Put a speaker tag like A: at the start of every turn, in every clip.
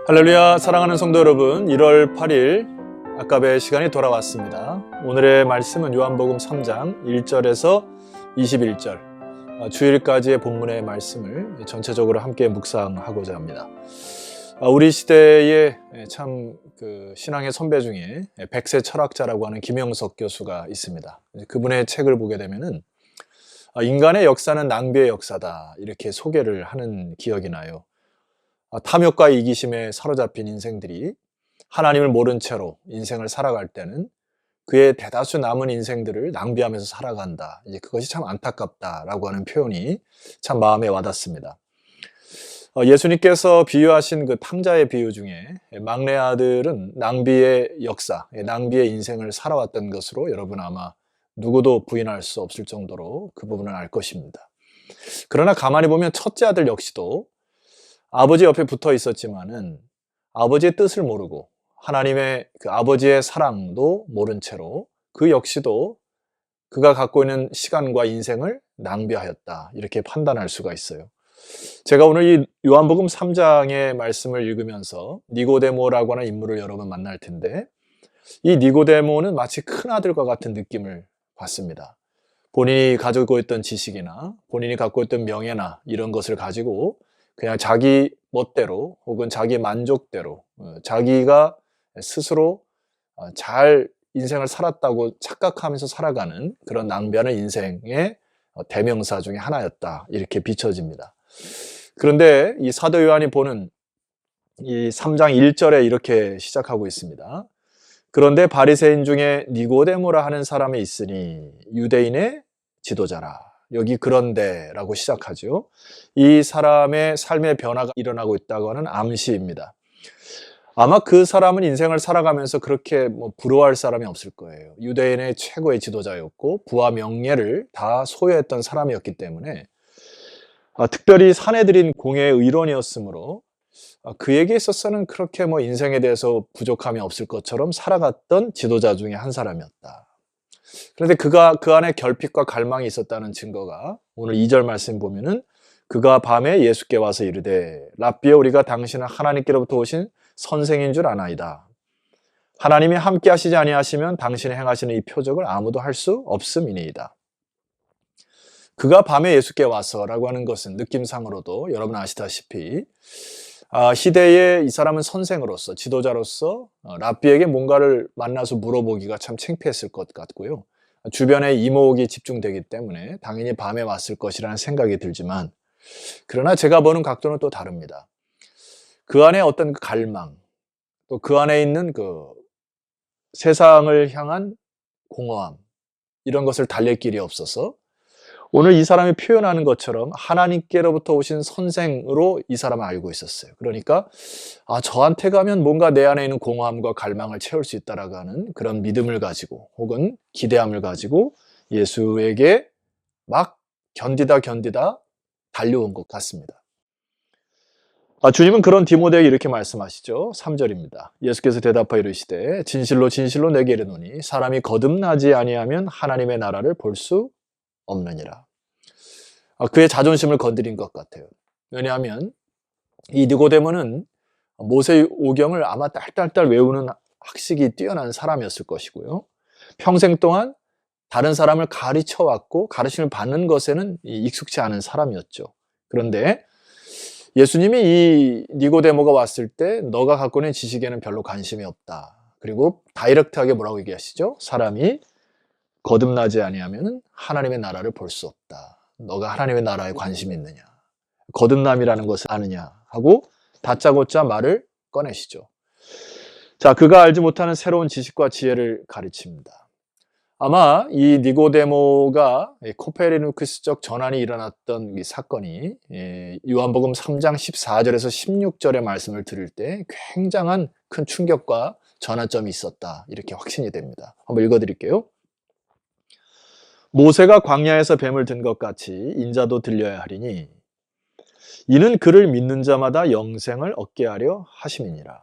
A: 할렐루야, 사랑하는 성도 여러분, 1월 8일 아까의 시간이 돌아왔습니다. 오늘의 말씀은 요한복음 3장 1절에서 21절 주일까지의 본문의 말씀을 전체적으로 함께 묵상하고자 합니다. 우리 시대에 참 신앙의 선배 중에 백세 철학자라고 하는 김영석 교수가 있습니다. 그분의 책을 보게 되면은 인간의 역사는 낭비의 역사다, 이렇게 소개를 하는 기억이 나요. 탐욕과 이기심에 사로잡힌 인생들이 하나님을 모른 채로 인생을 살아갈 때는 그의 대다수 남은 인생들을 낭비하면서 살아간다. 이제 그것이 참 안타깝다라고 하는 표현이 참 마음에 와닿습니다. 예수님께서 비유하신 그 탕자의 비유 중에 막내 아들은 낭비의 역사, 낭비의 인생을 살아왔던 것으로 여러분 아마 누구도 부인할 수 없을 정도로 그 부분을 알 것입니다. 그러나 가만히 보면 첫째 아들 역시도 아버지 옆에 붙어 있었지만은 아버지의 뜻을 모르고 하나님의 그 아버지의 사랑도 모른 채로 그 역시도 그가 갖고 있는 시간과 인생을 낭비하였다, 이렇게 판단할 수가 있어요. 제가 오늘 이 요한복음 3장의 말씀을 읽으면서 니고데모라고 하는 인물을 여러 번 만날 텐데, 이 니고데모는 마치 큰아들과 같은 느낌을 받습니다. 본인이 가지고 있던 지식이나 본인이 갖고 있던 명예나 이런 것을 가지고 그냥 자기 멋대로 혹은 자기 만족대로 자기가 스스로 잘 인생을 살았다고 착각하면서 살아가는 그런 낭비하는 인생의 대명사 중에 하나였다, 이렇게 비춰집니다. 그런데 이 사도 요한이 보는 이 3장 1절에 이렇게 시작하고 있습니다. 그런데 바리새인 중에 니고데모라 하는 사람이 있으니 유대인의 지도자라. 여기 그런데라고 시작하죠. 이 사람의 삶의 변화가 일어나고 있다고 하는 암시입니다. 아마 그 사람은 인생을 살아가면서 그렇게 부러워할 사람이 없을 거예요. 유대인의 최고의 지도자였고 부와 명예를 다 소유했던 사람이었기 때문에 특별히 사내들인 공예의 의론이었으므로 그에게 있어서는 그렇게 인생에 대해서 부족함이 없을 것처럼 살아갔던 지도자 중에 한 사람이었다. 그런데 그가 그 안에 결핍과 갈망이 있었다는 증거가 오늘 2절 말씀 보면은 그가 밤에 예수께 와서 이르되 랍비여, 우리가 당신은 하나님께로부터 오신 선생인 줄 아나이다. 하나님이 함께 하시지 아니하시면 당신이 행하시는 이 표적을 아무도 할 수 없음이니이다. 그가 밤에 예수께 와서라고 하는 것은 느낌상으로도 여러분 아시다시피 시대에 이 사람은 선생으로서, 지도자로서 랍비에게 뭔가를 만나서 물어보기가 참 창피했을 것 같고요. 주변에 이목이 집중되기 때문에 당연히 밤에 왔을 것이라는 생각이 들지만, 그러나 제가 보는 각도는 또 다릅니다. 그 안에 어떤 갈망, 또 그 안에 있는 그 세상을 향한 공허함, 이런 것을 달랠 길이 없어서 오늘 이 사람이 표현하는 것처럼 하나님께로부터 오신 선생으로 이 사람을 알고 있었어요. 그러니까 저한테 가면 뭔가 내 안에 있는 공허함과 갈망을 채울 수 있다라고 하는 그런 믿음을 가지고 혹은 기대함을 가지고 예수에게 막 견디다 달려온 것 같습니다. 주님은 그런 디모데에게 이렇게 말씀하시죠. 3절입니다. 예수께서 대답하여 이르시되 진실로 진실로 내게 이르노니 사람이 거듭나지 아니하면 하나님의 나라를 볼 수 없느니라. 그의 자존심을 건드린 것 같아요. 왜냐하면 이 니고데모는 모세 오경을 아마 딸딸딸 외우는 학식이 뛰어난 사람이었을 것이고요. 평생 동안 다른 사람을 가르쳐왔고 가르침을 받는 것에는 익숙치 않은 사람이었죠. 그런데 예수님이 이 니고데모가 왔을 때 너가 갖고 있는 지식에는 별로 관심이 없다. 그리고 다이렉트하게 뭐라고 얘기하시죠? 사람이 거듭나지 아니하면 하나님의 나라를 볼 수 없다. 너가 하나님의 나라에 관심이 있느냐? 거듭남이라는 것을 아느냐? 하고 다짜고짜 말을 꺼내시죠. 자, 그가 알지 못하는 새로운 지식과 지혜를 가르칩니다. 아마 이 니고데모가 코페르니쿠스적 전환이 일어났던 이 사건이 요한복음 3장 14절에서 16절의 말씀을 들을 때 굉장한 큰 충격과 전환점이 있었다, 이렇게 확신이 됩니다. 한번 읽어드릴게요. 모세가 광야에서 뱀을 든 것 같이 인자도 들려야 하리니 이는 그를 믿는 자마다 영생을 얻게 하려 하심이니라.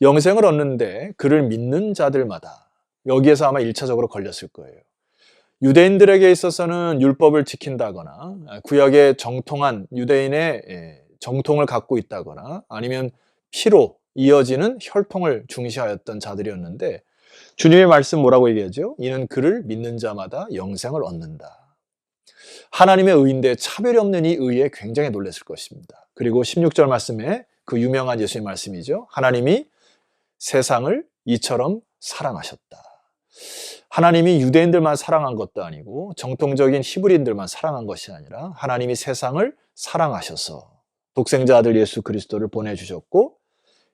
A: 영생을 얻는데 그를 믿는 자들마다, 여기에서 아마 1차적으로 걸렸을 거예요. 유대인들에게 있어서는 율법을 지킨다거나 구약의 정통한 유대인의 정통을 갖고 있다거나 아니면 피로 이어지는 혈통을 중시하였던 자들이었는데 주님의 말씀 뭐라고 얘기하죠? 이는 그를 믿는 자마다 영생을 얻는다. 하나님의 의인데 차별이 없는 이 의에 굉장히 놀랐을 것입니다. 그리고 16절 말씀에 그 유명한 예수의 말씀이죠. 하나님이 세상을 이처럼 사랑하셨다. 하나님이 유대인들만 사랑한 것도 아니고 정통적인 히브리인들만 사랑한 것이 아니라 하나님이 세상을 사랑하셔서 독생자 아들 예수 그리스도를 보내주셨고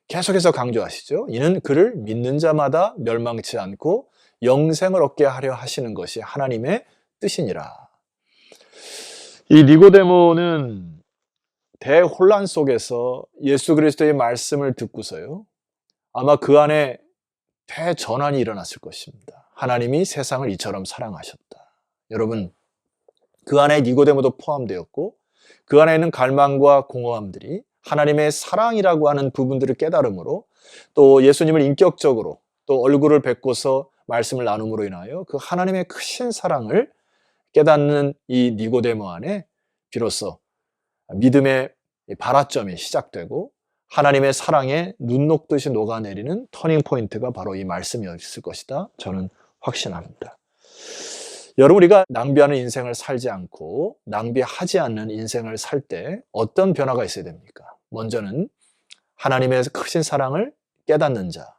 A: 계속해서 강조하시죠. 이는 그를 믿는 자마다 멸망치 않고 영생을 얻게 하려 하시는 것이 하나님의 뜻이니라. 이 니고데모는 대혼란 속에서 예수 그리스도의 말씀을 듣고서요. 아마 그 안에 대전환이 일어났을 것입니다. 하나님이 세상을 이처럼 사랑하셨다. 여러분, 그 안에 니고데모도 포함되었고 그 안에 있는 갈망과 공허함들이 하나님의 사랑이라고 하는 부분들을 깨달음으로 또 예수님을 인격적으로 또 얼굴을 뵙고서 말씀을 나눔으로 인하여 그 하나님의 크신 사랑을 깨닫는 이 니고데모 안에 비로소 믿음의 발화점이 시작되고 하나님의 사랑에 눈 녹듯이 녹아내리는 터닝 포인트가 바로 이 말씀이었을 것이다. 저는 확신합니다. 여러분, 우리가 낭비하는 인생을 살지 않고 낭비하지 않는 인생을 살 때 어떤 변화가 있어야 됩니까? 먼저는 하나님의 크신 사랑을 깨닫는 자,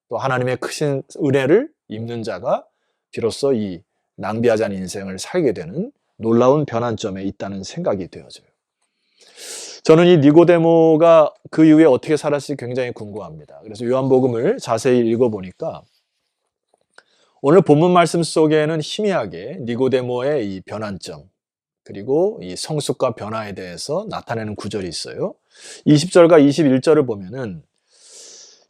A: 또 하나님의 크신 은혜를 입는 자가 비로소 이 낭비하지 않은 인생을 살게 되는 놀라운 변환점에 있다는 생각이 되어져요. 저는 이 니고데모가 그 이후에 어떻게 살았을지 굉장히 궁금합니다. 그래서 요한복음을 자세히 읽어보니까 오늘 본문 말씀 속에는 희미하게 니고데모의 이 변환점 그리고 이 성숙과 변화에 대해서 나타내는 구절이 있어요. 20절과 21절을 보면은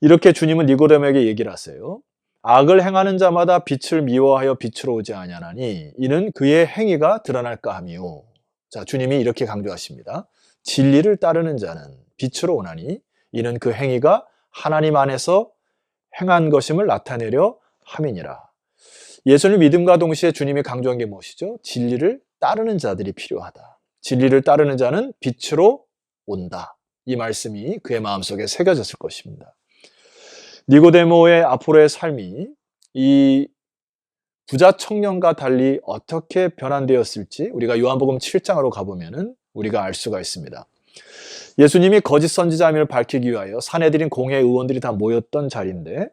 A: 이렇게 주님은 니고데모에게 얘기를 하세요. 악을 행하는 자마다 빛을 미워하여 빛으로 오지 아니하나니 이는 그의 행위가 드러날까 함이요. 자, 주님이 이렇게 강조하십니다. 진리를 따르는 자는 빛으로 오나니 이는 그 행위가 하나님 안에서 행한 것임을 나타내려 함이니라. 예수를 믿음과 동시에 주님이 강조한 게 무엇이죠? 진리를 따르는 자들이 필요하다. 진리를 따르는 자는 빛으로 온다. 이 말씀이 그의 마음속에 새겨졌을 것입니다. 니고데모의 앞으로의 삶이 이 부자 청년과 달리 어떻게 변환되었을지 우리가 요한복음 7장으로 가보면은 우리가 알 수가 있습니다. 예수님이 거짓 선지자임을 밝히기 위하여 사내들인 공회 의원들이 다 모였던 자리인데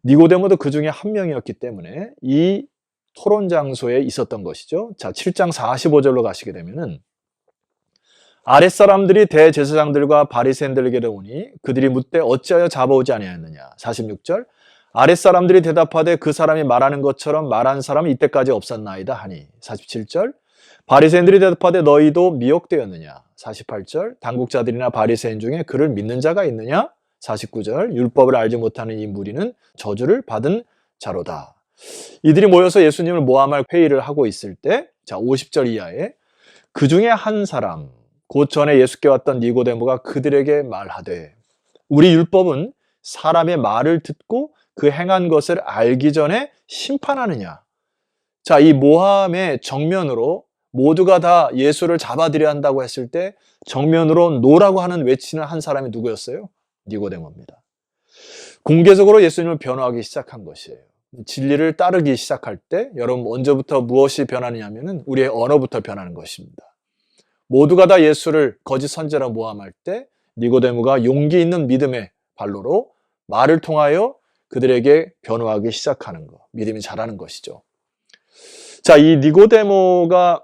A: 니고데모도 그 중에 한 명이었기 때문에 이 토론 장소에 있었던 것이죠. 자, 7장 45절로 가시게 되면은 아랫사람들이 대제사장들과 바리새인들에게로 오니 그들이 묻되 어찌하여 잡아오지 아니하였느냐. 46절 아랫사람들이 대답하되 그 사람이 말하는 것처럼 말한 사람은 이때까지 없었나이다 하니. 47절 바리새인들이 대답하되 너희도 미혹되었느냐. 48절 당국자들이나 바리새인 중에 그를 믿는 자가 있느냐. 49절 율법을 알지 못하는 이 무리는 저주를 받은 자로다. 이들이 모여서 예수님을 모함할 회의를 하고 있을 때, 자 50절 이하에 그 중에 한 사람 곧 전에 예수께 왔던 니고데모가 그들에게 말하되 우리 율법은 사람의 말을 듣고 그 행한 것을 알기 전에 심판하느냐. 자, 이 모함의 정면으로 모두가 다 예수를 잡아들여야 한다고 했을 때 정면으로 노라고 하는 외치는 한 사람이 누구였어요? 니고데모입니다. 공개적으로 예수님을 변호하기 시작한 것이에요. 진리를 따르기 시작할 때 여러분 언제부터 무엇이 변하느냐면은 우리의 언어부터 변하는 것입니다. 모두가 다 예수를 거짓 선지자라 모함할 때 니고데모가 용기 있는 믿음의 발로로 말을 통하여 그들에게 변호하기 시작하는 것, 믿음이 자라는 것이죠. 자, 이 니고데모가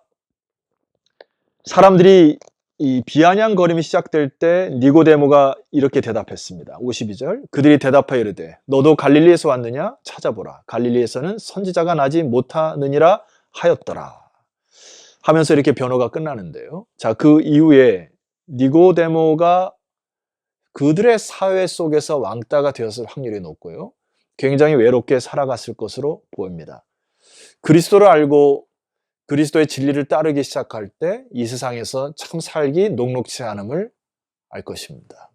A: 사람들이 이 비아냥거림이 시작될 때 니고데모가 이렇게 대답했습니다. 52절 그들이 대답하여 이르되 너도 갈릴리에서 왔느냐? 찾아보라. 갈릴리에서는 선지자가 나지 못하느니라 하였더라. 하면서 이렇게 변호가 끝나는데요. 자, 그 이후에 니고데모가 그들의 사회 속에서 왕따가 되었을 확률이 높고요. 굉장히 외롭게 살아갔을 것으로 보입니다. 그리스도를 알고 그리스도의 진리를 따르기 시작할 때 이 세상에서 참 살기 녹록치 않음을 알 것입니다.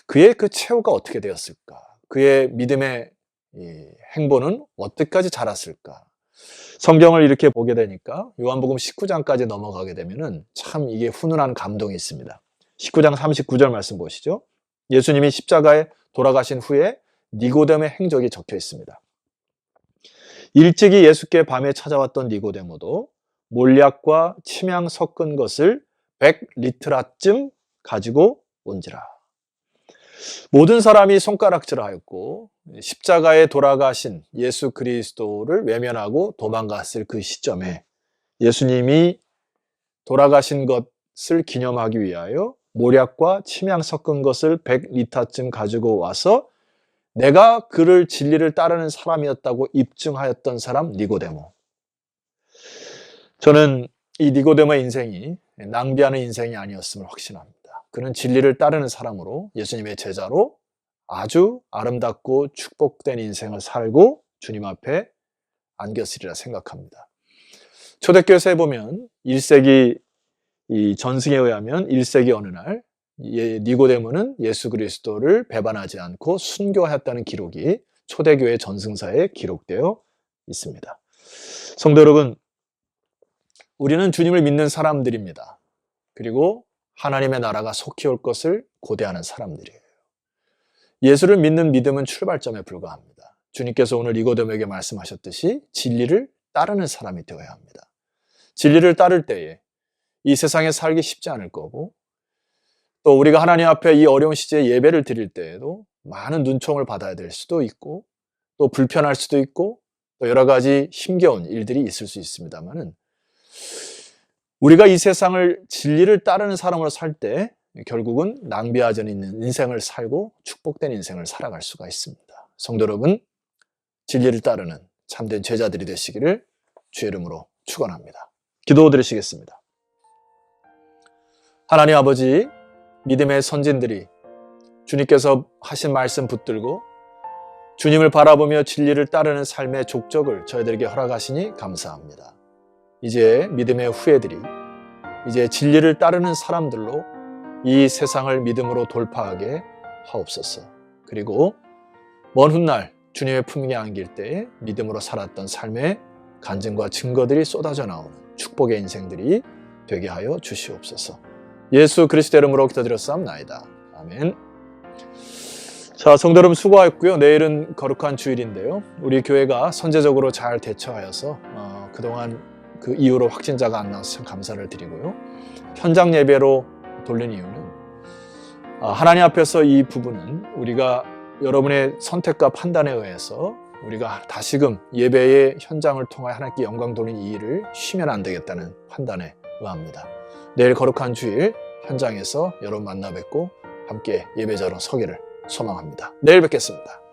A: 그의 그 최후가 어떻게 되었을까? 그의 믿음의 행보는 어디까지 자랐을까? 성경을 이렇게 보게 되니까 요한복음 19장까지 넘어가게 되면은 참 이게 훈훈한 감동이 있습니다. 19장 39절 말씀 보시죠. 예수님이 십자가에 돌아가신 후에 니고데모의 행적이 적혀 있습니다. 일찍이 예수께 밤에 찾아왔던 니고데모도 몰약과 침향 섞은 것을 100리트라쯤 가지고 온지라. 모든 사람이 손가락질하였고 십자가에 돌아가신 예수 그리스도를 외면하고 도망갔을 그 시점에 예수님이 돌아가신 것을 기념하기 위하여 몰약과 침향 섞은 것을 100리터쯤 가지고 와서 내가 그를 진리를 따르는 사람이었다고 입증하였던 사람 니고데모. 저는 이 니고데모의 인생이 낭비하는 인생이 아니었음을 확신합니다. 그는 진리를 따르는 사람으로 예수님의 제자로 아주 아름답고 축복된 인생을 살고 주님 앞에 안겼으리라 생각합니다. 초대교회에 보면 1세기 이 전승에 의하면 1세기 어느 날 니고데모는 예수 그리스도를 배반하지 않고 순교하였다는 기록이 초대교회 전승사에 기록되어 있습니다. 성도 여러분, 우리는 주님을 믿는 사람들입니다. 그리고 하나님의 나라가 속히 올 것을 고대하는 사람들이에요. 예수를 믿는 믿음은 출발점에 불과합니다. 주님께서 오늘 니고데모에게 말씀하셨듯이 진리를 따르는 사람이 되어야 합니다. 진리를 따를 때에 이 세상에 살기 쉽지 않을 거고, 또 우리가 하나님 앞에 이 어려운 시대에 예배를 드릴 때에도 많은 눈총을 받아야 될 수도 있고, 또 불편할 수도 있고, 또 여러 가지 힘겨운 일들이 있을 수 있습니다만은, 우리가 이 세상을 진리를 따르는 사람으로 살 때 결국은 낭비하지 않는 인생을 살고 축복된 인생을 살아갈 수가 있습니다. 성도 여러분, 진리를 따르는 참된 제자들이 되시기를 주의 이름으로 축원합니다. 기도드리시겠습니다. 하나님 아버지, 믿음의 선진들이 주님께서 하신 말씀 붙들고 주님을 바라보며 진리를 따르는 삶의 족적을 저희들에게 허락하시니 감사합니다. 이제 믿음의 후예들이 이제 진리를 따르는 사람들로 이 세상을 믿음으로 돌파하게 하옵소서. 그리고 먼 훗날 주님의 품에 안길 때에 믿음으로 살았던 삶의 간증과 증거들이 쏟아져 나오는 축복의 인생들이 되게 하여 주시옵소서. 예수 그리스도 이름으로 기도드렸사옵나이다. 아멘. 자, 성도 여러분 수고하셨고요. 내일은 거룩한 주일인데요. 우리 교회가 선제적으로 잘 대처하여서 그동안 그 이후로 확진자가 안 나와서 참 감사를 드리고요. 현장 예배로 돌린 이유는 하나님 앞에서 이 부분은 우리가 여러분의 선택과 판단에 의해서 우리가 다시금 예배의 현장을 통하여 하나님께 영광 돌린 이 일을 쉬면 안 되겠다는 판단에 의합니다. 내일 거룩한 주일 현장에서 여러분 만나 뵙고 함께 예배자로 서기를 소망합니다. 내일 뵙겠습니다.